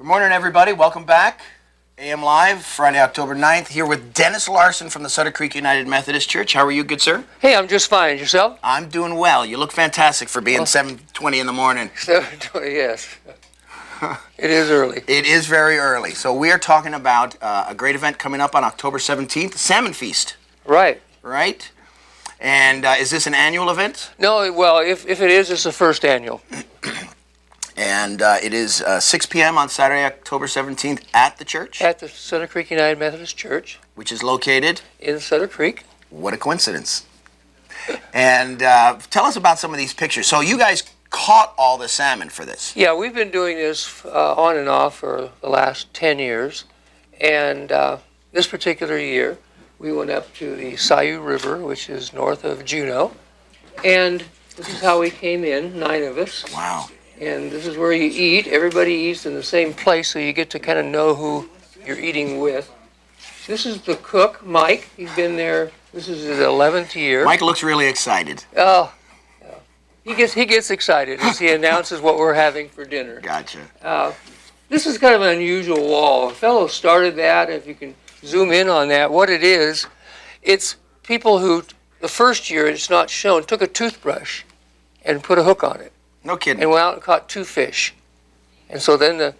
Good morning, everybody. Welcome back. AM Live, Friday, October 9th, here with Dennis Larson from the Sutter Creek United Methodist Church. How are you, good sir? Hey, I'm just fine. Yourself? I'm doing well. You look fantastic for being 7:20 in the morning. 7:20, yes. It is early. It is very early. So we are talking about a great event coming up on October 17th, Salmon Feast. Right. Right? And is this an annual event? No, well, if it is, it's the first annual. And it is 6 p.m. on Saturday, October 17th at the church? At the Sutter Creek United Methodist Church. Which is located? In Sutter Creek. What a coincidence. And tell us about some of these pictures. So you guys caught all the salmon for this? Yeah, we've been doing this on and off for the last 10 years. And this particular year, we went up to the Sayou River, which is north of Juneau. And this is how we came in, 9 of us. Wow. And this is where you eat. Everybody eats in the same place, so you get to kind of know who you're eating with. This is the cook, Mike. He's been there. This is his 11th year. Mike looks really excited. Oh, yeah. He gets excited as he announces what we're having for dinner. Gotcha. This is kind of an unusual wall. A fellow started that. If you can zoom in on that, what it is, it's people who, the first year, it's not shown, took a toothbrush and put a hook on it. No kidding. And went out and caught 2 fish. And so then the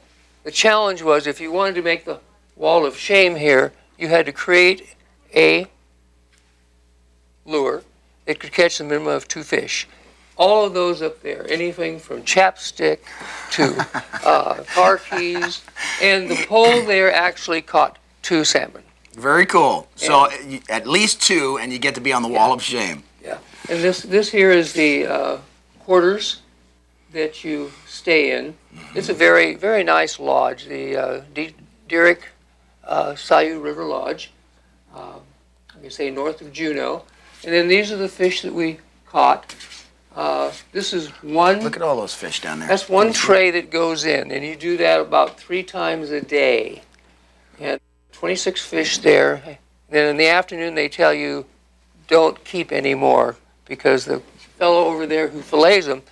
challenge was, if you wanted to make the wall of shame here, you had to create a lure that could catch the minimum of 2 fish. All of those up there, anything from chapstick to car keys, and the pole there actually caught 2 salmon. Very cool. So at least 2, and you get to be on the wall of shame. Yeah. And this here is the quarters that you stay in. It's a very, very nice lodge, the Derrick Sayou River Lodge, like I say, north of Juneau. And then these are the fish that we caught. This is one. Look at all those fish down there. That's one tray that goes in, and you do that about 3 times a day. And 26 fish there. Then in the afternoon they tell you don't keep any more, because the fellow over there who fillets them,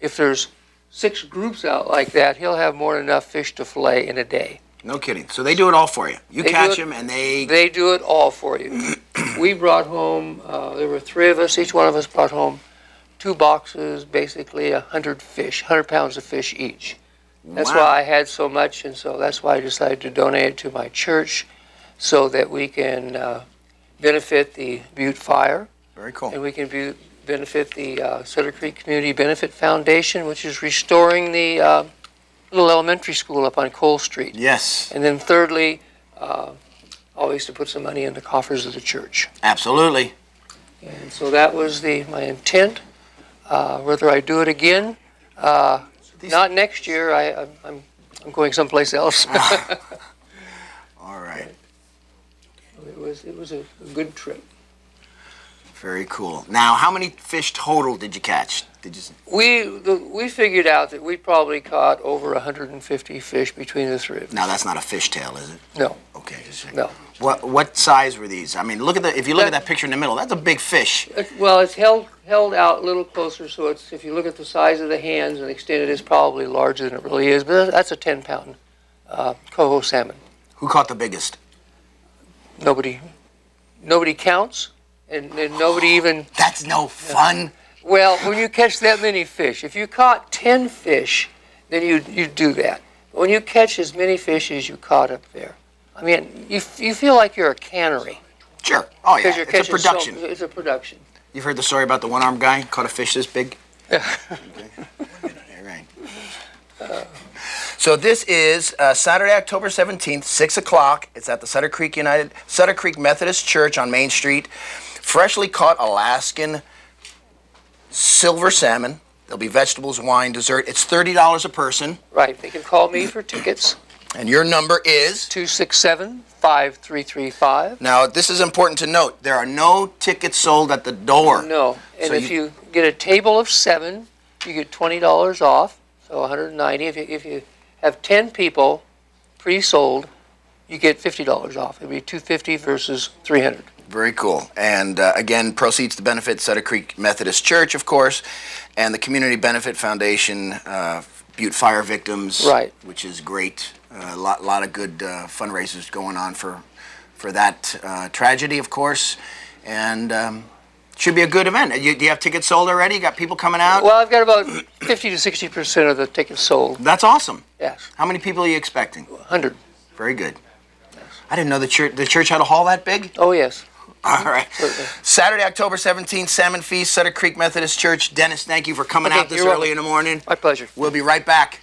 if there's 6 groups out like that, he'll have more than enough fish to fillet in a day. No kidding. So they do it all for you. You catch them and they... They do it all for you. We brought home, there were 3 of us, each one of us brought home 2 boxes, basically 100 fish, 100 pounds of fish each. That's why I had so much, and so that's why I decided to donate it to my church, so that we can benefit the Butte Fire. Very cool. And we can benefit the Sutter Creek Community Benefit Foundation, which is restoring the little elementary school up on Cole Street. Yes. And then thirdly, always to put some money in the coffers of the church. Absolutely. And so that was my intent. Whether I do it again, not next year. I'm going someplace else. All right. It was a good trip. Very cool. Now, how many fish total did you catch? We figured out that we probably caught over 150 fish between the 3 of us. Now, that's not a fishtail, is it? No. Okay. No. What size were these? I mean, if you look at that picture in the middle, that's a big fish. Well, it's held out a little closer, so if you look at the size of the hands and the extent, it is probably larger than it really is. But that's a 10-pound coho salmon. Who caught the biggest? Nobody counts, and nobody even... That's no fun. Well, when you catch that many fish, if you caught 10 fish, then you do that. When you catch as many fish as you caught up there, I mean, you feel like you're a cannery. Sure. Oh, yeah. It's a production. It's a production. You've heard the story about the one-armed guy who caught a fish this big? Yeah. Okay. Right. So this is Saturday, October 17th, 6 o'clock. It's at the Sutter Creek Methodist Church on Main Street. Freshly caught Alaskan silver salmon. There'll be vegetables, wine, dessert. It's $30 a person. Right. They can call me for tickets. And your number is? 267-5335. Now, this is important to note. There are no tickets sold at the door. No. And if you get a table of 7, you get $20 off, so $190. If you have 10 people pre-sold, you get $50 off. It'll be $250 versus $300. Very cool. And again, proceeds to benefit Sutter Creek Methodist Church, of course, and the Community Benefit Foundation Butte Fire victims, Right. which is great. A lot of good fundraisers going on for that tragedy, of course, and should be a good event. Do you have tickets sold already? You got people coming out? Well, I've got about 50 to 60% of the tickets sold. That's awesome. Yes. How many people are you expecting? 100. Very good. I didn't know the church had a hall that big. Oh, yes. All right. Absolutely. Saturday, October 17th, Salmon Feast, Sutter Creek Methodist Church. Dennis, thank you for coming Okay, out this you're early welcome. in the morning. My pleasure. We'll be right back.